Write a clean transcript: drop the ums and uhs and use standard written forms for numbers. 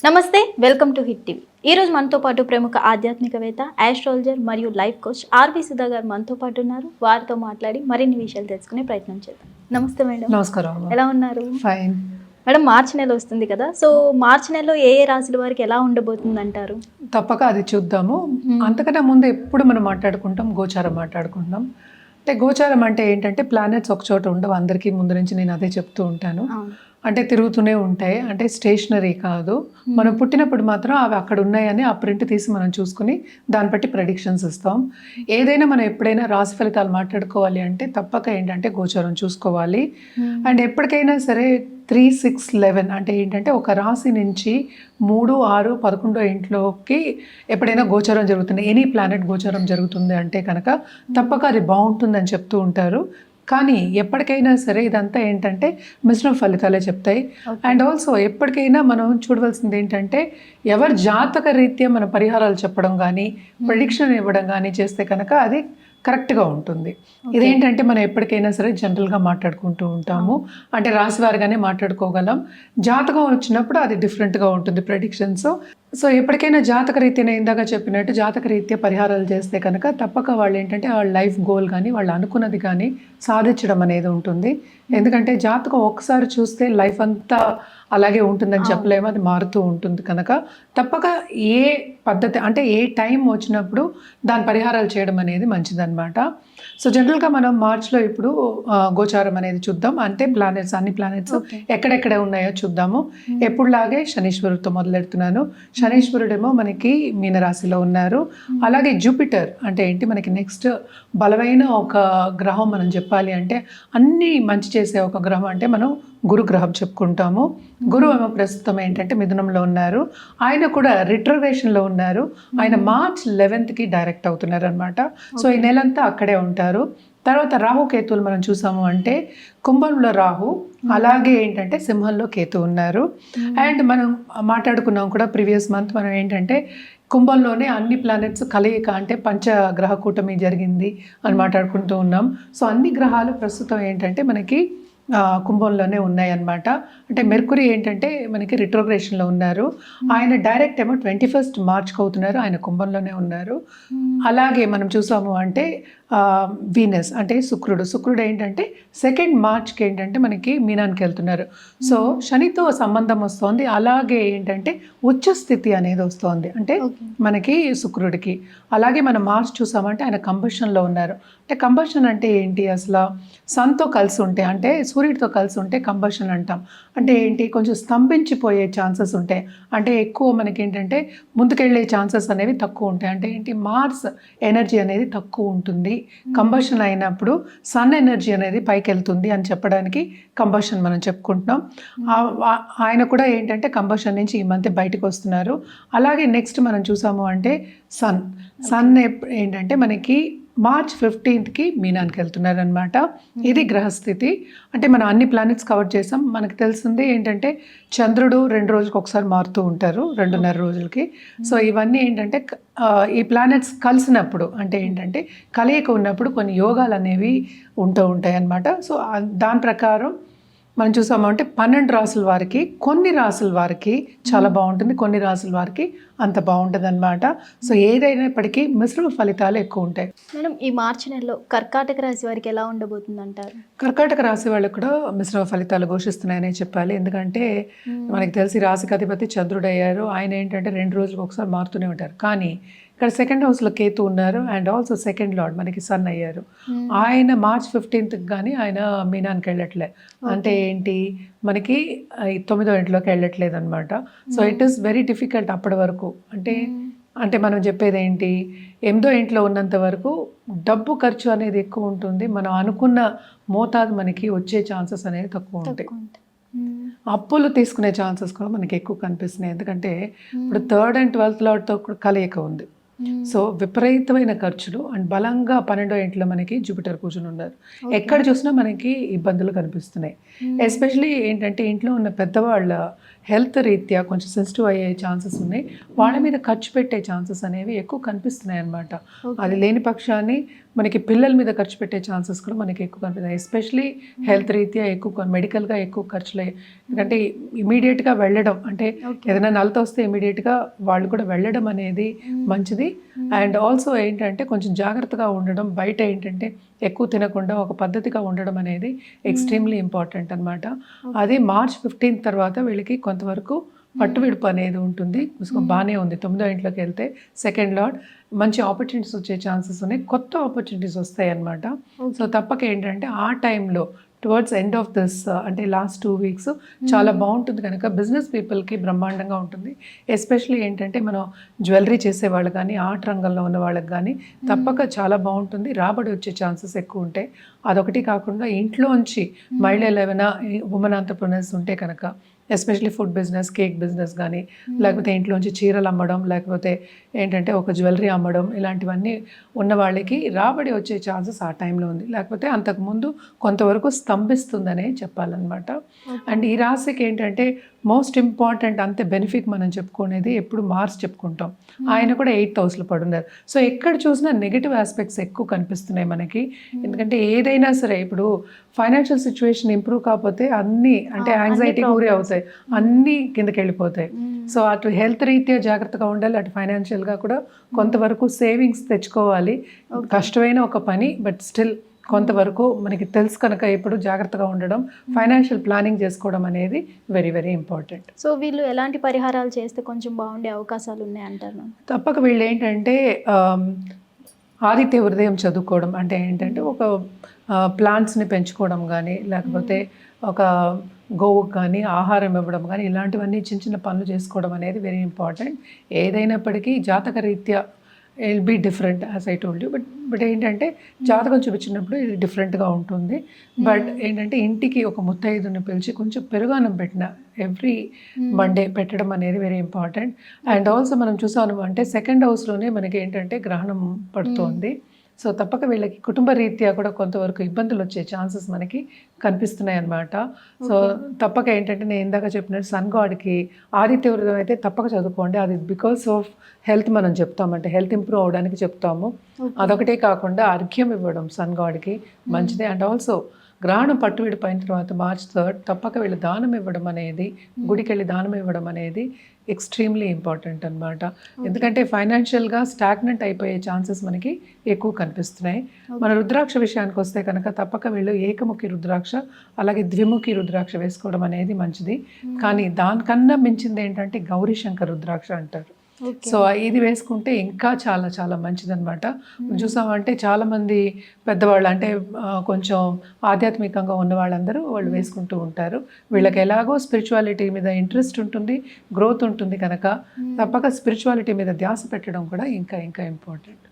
నమస్తే, welcome to hit TV. ఈరోజు మనతో పాటు ప్రముఖ ఆధ్యాత్మికవేత్త, ఆస్ట్రాలజర్ మరియు లైఫ్ కోచ్ ఆర్వి సుధా గారు మనతో పాటు ఉన్నారు. వారితో మాట్లాడి మరిన్ని విషయాలు తెలుసుకునే ప్రయత్నం చేద్దాం. నమస్తే మేడం. నమస్కారం. ఎలా ఉన్నారు? ఫైన్ మేడం, మార్చి నెల వస్తుంది కదా, సో మార్చి నెలలో ఏ ఏ రాశుల వారికి ఎలా ఉండబోతుంది అంటారు? తప్పక అది చూద్దాము. అంతకన్నా ముందు ఎప్పుడు మనం మాట్లాడుకుంటాం, గోచారం మాట్లాడుకుంటాం. అంటే గోచారం అంటే ఏంటంటే ప్లానెట్స్ ఒక చోట ఉండవు. అందరికీ ముందు నుంచి నేను అదే చెప్తూ ఉంటాను. అంటే తిరుగుతూనే ఉంటాయి, అంటే స్టేషనరీ కాదు. మనం పుట్టినప్పుడు మాత్రం అవి అక్కడ ఉన్నాయని ఆ ప్రింట్ తీసి మనం చూసుకుని దాన్ని బట్టి ప్రెడిక్షన్స్ ఇస్తాం. ఏదైనా మనం ఎప్పుడైనా రాశి ఫలితాలు మాట్లాడుకోవాలి అంటే తప్పక ఏంటంటే గోచారం చూసుకోవాలి. అండ్ ఎప్పటికైనా సరే 3, 6, 11 అంటే ఏంటంటే ఒక రాశి నుంచి 3, 6, 11 ఇంట్లోకి ఎప్పుడైనా గోచారం జరుగుతుంది, ఎనీ ప్లానెట్ గోచారం జరుగుతుంది అంటే కనుక తప్పక అది బాగుంటుందని చెప్తూ ఉంటారు. కానీ ఎప్పటికైనా సరే ఇదంతా ఏంటంటే మిశ్రమ ఫలితాలే చెప్తాయి. అండ్ ఆల్సో ఎప్పటికైనా మనం చూడవలసింది ఏంటంటే ఎవరి జాతక రీత్యా మన పరిహారాలు చెప్పడం కానీ ప్రెడిక్షన్ ఇవ్వడం కానీ చేస్తే కనుక అది కరెక్ట్గా ఉంటుంది. ఇదేంటంటే మనం ఎప్పటికైనా సరే జనరల్గా మాట్లాడుకుంటూ ఉంటాము, అంటే రాశి వారిగానే మాట్లాడుకోగలం. జాతకం వచ్చినప్పుడు అది డిఫరెంట్గా ఉంటుంది ప్రెడిక్షన్స్. సో ఎప్పటికైనా జాతక రీత్యా ఇందాక చెప్పినట్టు జాతక రీత్యా పరిహారాలు చేస్తే కనుక తప్పక వాళ్ళు ఏంటంటే వాళ్ళ లైఫ్ గోల్ కానీ వాళ్ళు అనుకున్నది కానీ సాధించడం అనేది ఉంటుంది. ఎందుకంటే జాతకం ఒక్కసారి చూస్తే లైఫ్ అంతా అలాగే ఉంటుందని చెప్పలేము, అది మారుతూ ఉంటుంది. కనుక తప్పక ఏ పద్ధతి అంటే ఏ టైం వచ్చినప్పుడు దాని పరిహారాలు చేయడం అనేది మంచిదన్నమాట. సో జనరల్గా మనం మార్చ్లో ఇప్పుడు గోచారం అనేది చూద్దాం. అంటే ప్లానెట్స్, అన్ని ప్లానెట్స్ ఎక్కడెక్కడ ఉన్నాయో చూద్దాము. ఎప్పుడులాగే శనీశ్వరుడితో మొదలెడుతున్నాను. శనీశ్వరుడేమో మనకి మీనరాశిలో ఉన్నారు. అలాగే జూపిటర్ అంటే ఏంటి, మనకి నెక్స్ట్ బలమైన ఒక గ్రహం మనం చెప్పాలి అంటే అన్నీ మంచి చేసే ఒక గ్రహం అంటే మనం గురు గ్రహం చెప్పుకుంటాము. గురువు ఏమో ప్రస్తుతం ఏంటంటే మిథునంలో ఉన్నారు. ఆయన కూడా రిట్రోగ్రేషన్లో ఉన్నారు. ఆయన మార్చ్ 11th డైరెక్ట్ అవుతున్నారు అనమాట. సో ఈ నెలంతా అక్కడే ఉంటారు. తర్వాత రాహుకేతువులు మనం చూసాము అంటే కుంభంలో రాహు, అలాగే ఏంటంటే సింహంలో కేతు ఉన్నారు. అండ్ మనం మాట్లాడుకున్నాం కూడా ప్రీవియస్ మంత్ మనం ఏంటంటే కుంభంలోనే అన్ని ప్లానెట్స్ కలయిక అంటే పంచగ్రహ కూటమి జరిగింది అని మాట్లాడుకుంటూ ఉన్నాం. సో అన్ని గ్రహాలు ప్రస్తుతం ఏంటంటే మనకి కుంభంలోనే ఉన్నాయన్నమాట. అంటే మెర్కురీ ఏంటంటే మనకి రిట్రోగ్రేషన్లో ఉన్నారు. ఆయన డైరెక్ట్ ఏమో 21st మార్చ్కి అవుతున్నారు, ఆయన కుంభంలోనే ఉన్నారు. అలాగే మనం చూసాము అంటే వీనస్ అంటే శుక్రుడు ఏంటంటే 2nd మార్చ్కి ఏంటంటే మనకి మీనానికి వెళ్తున్నారు. సో శనితో సంబంధం వస్తుంది. అలాగే ఏంటంటే ఉచ్చ స్థితి అనేది వస్తుంది అంటే మనకి శుక్రుడికి. అలాగే మనం మార్చ్ చూసామంటే ఆయన కంబషన్లో ఉన్నారు. అంటే కంబషన్ అంటే ఏంటి, అసలు సన్తో కలిసి ఉంటే అంటే సూర్యుడితో కలిసి ఉంటే కంబషన్ అంటాం. అంటే ఏంటి, కొంచెం స్తంభించిపోయే ఛాన్సెస్ ఉంటాయి. అంటే ఎక్కువ మనకి ఏంటంటే ముందుకెళ్ళే ఛాన్సెస్ అనేవి తక్కువ ఉంటాయి. అంటే ఏంటి, మార్స్ ఎనర్జీ అనేది తక్కువ ఉంటుంది. కంబషన్ అయినప్పుడు సన్ ఎనర్జీ అనేది పైకి వెళ్తుంది అని చెప్పడానికి కంబషన్ మనం చెప్పుకుంటున్నాం. ఆయన కూడా ఏంటంటే కంబషన్ నుంచి ఈ మధ్య బయటకు వస్తున్నారు. అలాగే నెక్స్ట్ మనం చూసాము అంటే సన్ ఏంటంటే మనకి మార్చ్ 15th మీనానికి వెళ్తున్నారు అనమాట. ఇది గ్రహస్థితి. అంటే మనం అన్ని ప్లానెట్స్ కవర్ చేసాం. మనకు తెలిసిందే ఏంటంటే చంద్రుడు 2 రోజులకు ఒకసారి మారుతూ ఉంటారు, 2.5 రోజులకి. సో ఇవన్నీ ఏంటంటే ఈ ప్లానెట్స్ కలిసినప్పుడు అంటే ఏంటంటే కలయిక ఉన్నప్పుడు కొన్ని యోగాలు అనేవి ఉంటూ ఉంటాయి అన్నమాట. సో దాని ప్రకారం మనం చూసామంటే 12 రాసుల వారికి, కొన్ని రాసుల వారికి చాలా బాగుంటుంది, కొన్ని రాసుల వారికి అంత బాగుంటుంది అనమాట. సో ఏదైనప్పటికీ మిశ్రమ ఫలితాలు ఎక్కువ ఉంటాయి. మేడం, ఈ మార్చి నెలలో కర్కాటక రాశి వారికి ఎలా ఉండబోతుంది అంటారు? కర్కాటక రాశి వాళ్ళకు కూడా మిశ్రమ ఫలితాలు ఘోషిస్తున్నాయనే చెప్పాలి. ఎందుకంటే మనకి తెలిసి రాశికి అధిపతి చంద్రుడు అయ్యారు. ఆయన ఏంటంటే 2 రోజులకు ఒకసారి మారుతూనే ఉంటారు. కానీ ఇక్కడ 2nd హౌస్లో కేతు ఉన్నారు. అండ్ ఆల్సో 2nd లార్డ్ మనకి సన్ అయ్యారు. ఆయన మార్చ్ 15th కానీ ఆయన మీనానికి వెళ్ళట్లే. అంటే ఏంటి, మనకి 9వ ఇంట్లోకి వెళ్ళట్లేదు అనమాట. So it is very difficult అప్పటి వరకు. అంటే మనం చెప్పేది ఏంటి, 8వ ఇంట్లో ఉన్నంత వరకు డబ్బు ఖర్చు అనేది ఎక్కువ ఉంటుంది. మనం అనుకున్న మోతాదు మనకి వచ్చే ఛాన్సెస్ అనేది తక్కువ ఉంటాయి. అప్పులు తీసుకునే ఛాన్సెస్ కూడా మనకి ఎక్కువ కనిపిస్తున్నాయి. ఎందుకంటే ఇప్పుడు 3rd and 12th లార్డ్తో కూడా కలయిక ఉంది. సో విపరీతమైన ఖర్చులు అండ్ బలంగా 12వ ఇంట్లో మనకి జూపిటర్ కూర్చుని ఉన్నారు. ఎక్కడ చూసినా మనకి ఇబ్బందులు కనిపిస్తున్నాయి. ఎస్పెషలీ ఏంటంటే ఇంట్లో ఉన్న పెద్దవాళ్ళ హెల్త్ రీత్యా కొంచెం సెన్సిటివ్ అయ్యే ఛాన్సెస్ ఉన్నాయి. వాళ్ళ మీద ఖర్చు పెట్టే ఛాన్సెస్ అనేవి ఎక్కువ కనిపిస్తున్నాయి అన్నమాట. అది లేని పక్షాన్ని మనకి పిల్లల మీద ఖర్చు పెట్టే ఛాన్సెస్ కూడా మనకి ఎక్కువ కనిపిస్తాయి. ఎస్పెషలీ హెల్త్ రీత్యా ఎక్కువ మెడికల్గా ఎక్కువ ఖర్చులు. ఎందుకంటే ఇమీడియట్గా వెళ్ళడం అంటే ఏదైనా నలత వస్తే ఇమీడియట్గా వాళ్ళు కూడా వెళ్ళడం అనేది మంచిది. అండ్ ఆల్సో ఏంటంటే కొంచెం జాగ్రత్తగా ఉండడం, బయట ఏంటంటే ఎక్కువ తినకుండా ఒక పద్ధతిగా ఉండడం అనేది ఎక్స్ట్రీమ్లీ ఇంపార్టెంట్ అనమాట. అది March 15 తర్వాత వీళ్ళకి కొంతవరకు పట్టు విడుపు అనేది ఉంటుంది. బాగానే ఉంది. 9వ ఇంట్లోకి వెళ్తే సెకండ్ లార్డ్ మంచి ఆపర్చునిటీస్ వచ్చే ఛాన్సెస్ ఉన్నాయి. కొత్త ఆపర్చునిటీస్ వస్తాయి అన్నమాట. సో తప్పక ఏంటంటే ఆ టైంలో టువర్డ్స్ ఎండ్ ఆఫ్ దిస్ అంటే లాస్ట్ 2 వీక్స్ చాలా బాగుంటుంది కనుక బిజినెస్ పీపుల్కి బ్రహ్మాండంగా ఉంటుంది. ఎస్పెషలీ ఏంటంటే మనం జ్యువెలరీ చేసేవాళ్ళు కానీ ఆర్ట్ రంగంలో ఉన్న వాళ్ళకి కానీ తప్పక చాలా బాగుంటుంది. రాబడి వచ్చే ఛాన్సెస్ ఎక్కువ ఉంటాయి. అదొకటి కాకుండా ఇంట్లోంచి మహిళలు ఏమైనా ఉమెన్ ఆంటర్‌ప్రెన్యూర్స్ ఉంటే కనుక especially food business, cake business కానీ లేకపోతే ఇంట్లోంచి చీరలు అమ్మడం, లేకపోతే ఏంటంటే ఒక జ్యువెలరీ అమ్మడం, ఇలాంటివన్నీ ఉన్న వాళ్ళకి రాబడి వచ్చే ఛాన్సెస్ ఆ టైంలో ఉంది. లేకపోతే అంతకుముందు కొంతవరకు స్తంభిస్తుందనే చెప్పాలన్నమాట. అండ్ ఈ రాశికి ఏంటంటే మోస్ట్ ఇంపార్టెంట్ అంతే బెనిఫిట్ మనం చెప్పుకునేది ఎప్పుడు మార్స్ చెప్పుకుంటాం. ఆయన కూడా 8th హౌస్లో పడున్నారు. సో ఎక్కడ చూసినా నెగిటివ్ ఆస్పెక్ట్స్ ఎక్కువ కనిపిస్తున్నాయి మనకి. ఎందుకంటే ఏదైనా సరే ఇప్పుడు ఫైనాన్షియల్ సిచ్యువేషన్ ఇంప్రూవ్ కాకపోతే అన్నీ అంటే యాంగ్జైటీ గురి అవుతాయి, అన్నీ కిందకి వెళ్ళిపోతాయి. సో అటు హెల్త్ రీత్యా జాగ్రత్తగా ఉండాలి, అటు ఫైనాన్షియల్గా కూడా కొంతవరకు సేవింగ్స్ తెచ్చుకోవాలి. కష్టమైన ఒక పని, బట్ స్టిల్ కొంతవరకు మనకి తెలుసు కనుక ఎప్పుడు జాగ్రత్తగా ఉండడం, ఫైనాన్షియల్ ప్లానింగ్ చేసుకోవడం అనేది వెరీ వెరీ ఇంపార్టెంట్. సో వీళ్ళు ఎలాంటి పరిహారాలు చేస్తే కొంచెం బాగుండే అవకాశాలు ఉన్నాయంటారు? తప్పక వీళ్ళు ఏంటంటే ఆదిత్య హృదయం చదువుకోవడం అంటే ఏంటంటే ఒక ప్లాంట్స్ని పెంచుకోవడం కానీ లేకపోతే ఒక గోవుకు కానీ ఆహారం ఇవ్వడం కానీ ఇలాంటివన్నీ చిన్న చిన్న పనులు చేసుకోవడం అనేది వెరీ ఇంపార్టెంట్. ఏదైనప్పటికీ జాతక రీత్యా will be different as I told you. But ఏంటంటే జాతకం చూపించినప్పుడు ఇది డిఫరెంట్గా ఉంటుంది. బట్ ఏంటంటే ఇంటికి ఒక ముత్తైదుని పిలిచి కొంచెం పెరుగన్నం పెట్టిన ఎవ్రీ మండే పెట్టడం అనేది వెరీ ఇంపార్టెంట్. అండ్ ఆల్సో మనం చూసాము అంటే సెకండ్ హౌస్లోనే మనకి ఏంటంటే గ్రహణం పడుతోంది. సో తప్పక వీళ్ళకి కుటుంబ రీత్యా కూడా కొంతవరకు ఇబ్బందులు వచ్చే ఛాన్సెస్ మనకి కనిపిస్తున్నాయి అన్నమాట. సో తప్పక ఏంటంటే నేను ఇందాక చెప్పినట్టు సన్ గాడ్కి ఆదిత్య హృదయం అయితే తప్పక చదువుకోండి. అది బికాస్ ఆఫ్ హెల్త్ మనం చెప్తామంటే హెల్త్ ఇంప్రూవ్ అవడానికి చెప్తాము. అదొకటే కాకుండా అర్ఘ్యం ఇవ్వడం సన్ గాడ్కి మంచిదే. అండ్ ఆల్సో గ్రహణం పట్టు విడిపోయిన తర్వాత March 3 తప్పక వీళ్ళు దానం ఇవ్వడం అనేది, గుడికి వెళ్ళి దానం ఇవ్వడం అనేది ఎక్స్ట్రీమ్లీ ఇంపార్టెంట్ అనమాట. ఎందుకంటే ఫైనాన్షియల్గా స్టాగ్నెంట్ అయిపోయే ఛాన్సెస్ మనకి ఎక్కువ కనిపిస్తున్నాయి. మన రుద్రాక్ష విషయానికి వస్తే కనుక తప్పక వీళ్ళు ఏకముఖి రుద్రాక్ష అలాగే ద్విముఖి రుద్రాక్ష వేసుకోవడం అనేది మంచిది. కానీ దానికన్నా మించింది ఏంటంటే గౌరీశంకర్ రుద్రాక్ష అంటారు. సో ఇది వేసుకుంటే ఇంకా చాలా చాలా మంచిదన్నమాట. చూసామంటే చాలామంది పెద్దవాళ్ళు అంటే కొంచెం ఆధ్యాత్మికంగా ఉన్న వాళ్ళందరూ వాళ్ళు వేసుకుంటూ ఉంటారు. వీళ్ళకి ఎలాగో స్పిరిచువాలిటీ మీద ఇంట్రెస్ట్ ఉంటుంది, గ్రోత్ ఉంటుంది కనుక తప్పక స్పిరిచువాలిటీ మీద ధ్యాస పెట్టడం కూడా ఇంకా ఇంకా ఇంపార్టెంట్.